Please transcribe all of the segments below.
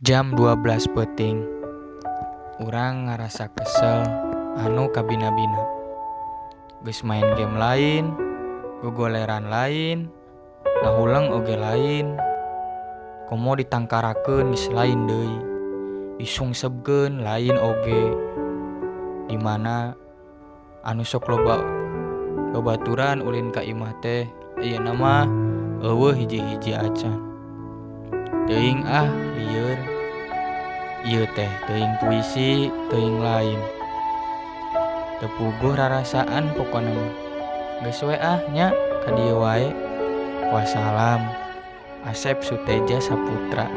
Jam 12 peuting. Urang ngarasa kesel anu kabina-bina. Geus main game lain, gogoleran lain, ngahulang oge lain. Komo ditangkarakeun geus lain deui. Disungsebkeun lain oge. Dimana anu sok loba babaturan ulin ka imah teh ayeuna mah eueuh hiji-hiji acan. Teuing lieur. Ieu teh teuing puisi, teuing lain. Teu puguh rarasaan pokona mah. Geus we nya ka dieu wae. Wassalam. Asep Suteja Saputra.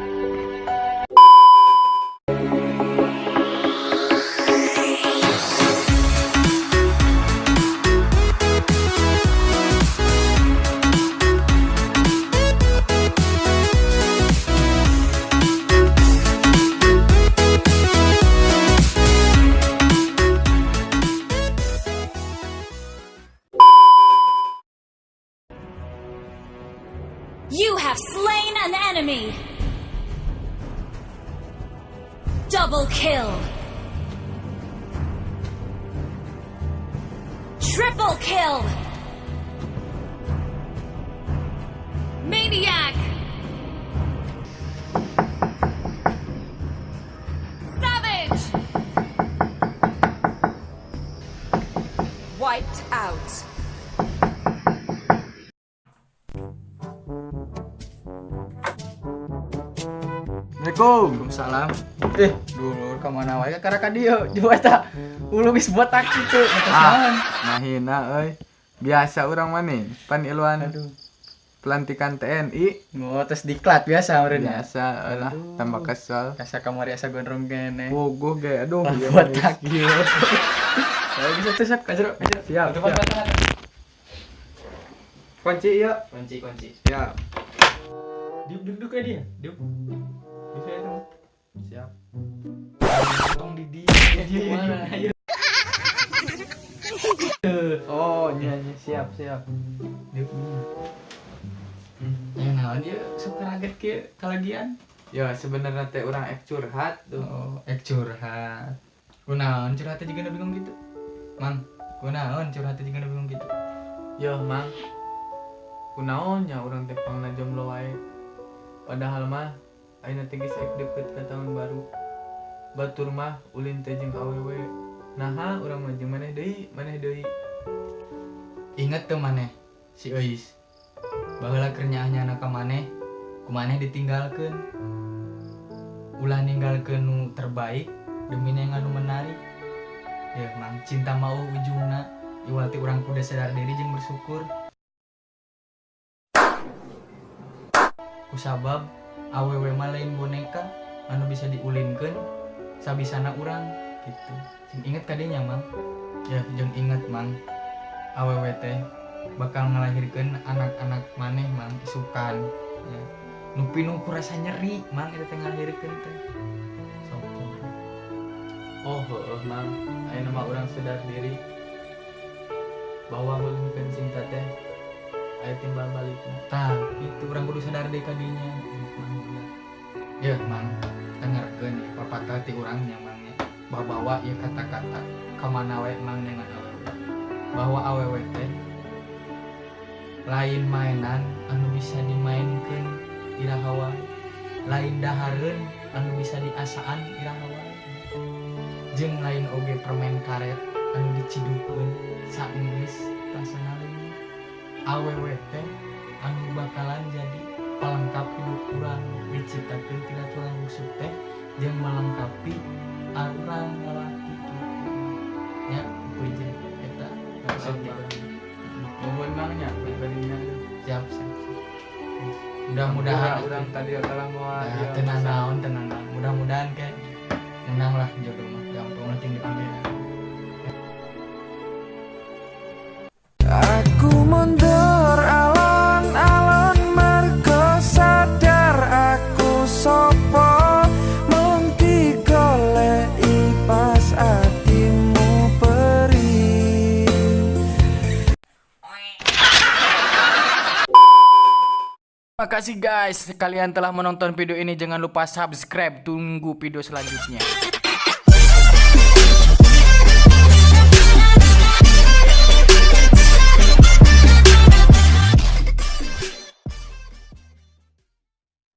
You have slain an enemy! Double kill! Triple kill! Maniac! Savage! Wiped out. Assalamualaikum. Salam. Dulur kemana wae karena ka dieu jeung eta ulu geus botak kitu eta naon. Mahina euy. Biasa urang maneh pan iluan pelantikan TNI. Oh, tes diklat biasa meureunnya. Biasa lah tambah kesel. Asa kamari asa gondrong kene. Bogoh ge aduh Botak ieu. Ayo bisa tusuk ka jero. Siap. Kunci ieu. Kunci. Siap. Duduk ke dia. Duduk. Bisa itu. Siap. Tong di dia. Mana? Ayo. Oh, nya siap. Duduk. Ya naon dia sok kaget ke kalagian. Ya sebenarnya teh urang ek curhat tuh. Oh, curhat. Kunaon curhat juga bingung gitu. Mang, kunaon curhat juga bingung gitu. Ya mang. Kunaon nya urang teh pangna jomblo wae. Padahal mah ayeuna teh geus ek deukeut ka tahun baru. Batur mah ulin teh jeung awewe. Naha urang mah jeung maneh deui. Ingat tuh maneh si Eis. Baheula keur nyaahnyana ka maneh, ku maneh ditinggalkeun. Ulah ninggalkeun nu terbaik demi yang anu menarik. Ya mang cinta mau ujungna iwal ti urang kudu sadar diri jeung bersyukur. Kusabab awewe mah lain boneka anu bisa diulinkeun sabisana urang gitu. Sing inget ka dieu nya mang. Ya jeung inget mang. Awewe teh bakal ngelahirkeun anak-anak maneh mang isukan. Ya. Nu pinuh ku rasa nyeri mang eta teh ngalahirkeun teh. Sok. Oh, mang. Ayeuna mah urang sadar diri bahwa meulingkeun cinta teh aya timbal balikna. Tah, itu urang kudu sadar deui ka dieu nya. Ya mang, dengarkeun ya papatah ti urang nya mang nya. Bawa ieu kata-kata ka mana we mang dengan awewe. Bahwa awewe teh lain mainan anu bisa dimainkeun iraha wae. Lain dahareun anu bisa diasaan iraha wae. Jeung lain oge permen karet anu dicidukeun saenggeus rasana leuwih. Awewe teh anu bakalan jadi pelengkap hidup urang diciptakeun tina tulang rusuk teh jeung melengkapi urang lalaki kitu. Nya puji eta maksud ti urang. Nuhun mang nya pribadina. Siap. Mudah-mudahan urang tadi kalah moal tenang naon. Mudah-mudahan ke menang lah jodoh mah. Gampang ting dipanggil. Aku mundur alon-alon mergo sadar aku sopo mung digoleki pas atimu perih. Maka kasih guys kalian telah menonton video ini. Jangan lupa subscribe. Tunggu video selanjutnya.